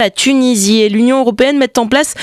La Tunisie et l'Union européenne mettent en place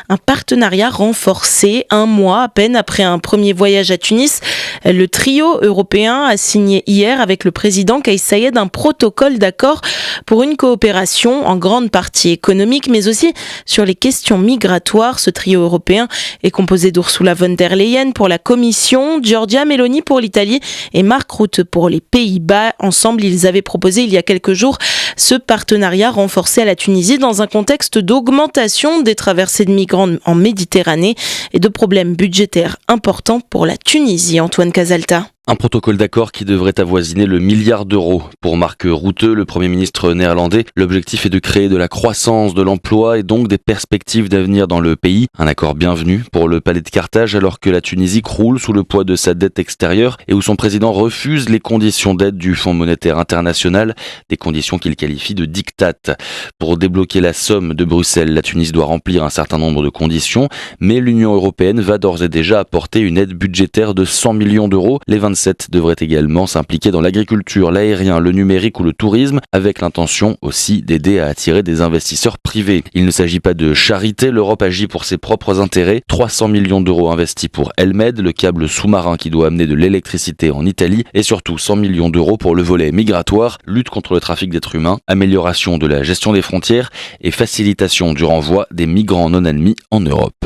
un partenariat renforcé 1 mois à peine après un premier voyage à Tunis. Le trio européen a signé hier avec le président Kais Saied un protocole d'accord pour une coopération en grande partie économique mais aussi sur les questions migratoires. Ce trio européen est composé d'Ursula von der Leyen pour la Commission, Giorgia Meloni pour l'Italie et Mark Rutte pour les Pays-Bas. Ensemble, ils avaient proposé il y a quelques jours ce partenariat renforcé à la Tunisie dans un contexte d'augmentation des traversées de migrants en Méditerranée et de problèmes budgétaires importants pour la Tunisie. Antoine Casalta. Un protocole d'accord qui devrait avoisiner le milliard d'euros. Pour Mark Rutte, le Premier ministre néerlandais, l'objectif est de créer de la croissance, de l'emploi et donc des perspectives d'avenir dans le pays. Un accord bienvenu pour le palais de Carthage alors que la Tunisie croule sous le poids de sa dette extérieure et où son président refuse les conditions d'aide du Fonds monétaire international, des conditions qu'il qualifie de diktat. Pour débloquer la somme de Bruxelles, la Tunisie doit remplir un certain nombre de conditions, mais l'Union européenne va d'ores et déjà apporter une aide budgétaire de 100 millions d'euros. Les 27 devraient également s'impliquer dans l'agriculture, l'aérien, le numérique ou le tourisme, avec l'intention aussi d'aider à attirer des investisseurs privés. Il ne s'agit pas de charité, l'Europe agit pour ses propres intérêts. 300 millions d'euros investis pour Elmed, le câble sous-marin qui doit amener de l'électricité en Italie, et surtout 100 millions d'euros pour le volet migratoire, lutte contre le trafic d'êtres humains, amélioration de la gestion des frontières et facilitation du renvoi des migrants non admis en Europe.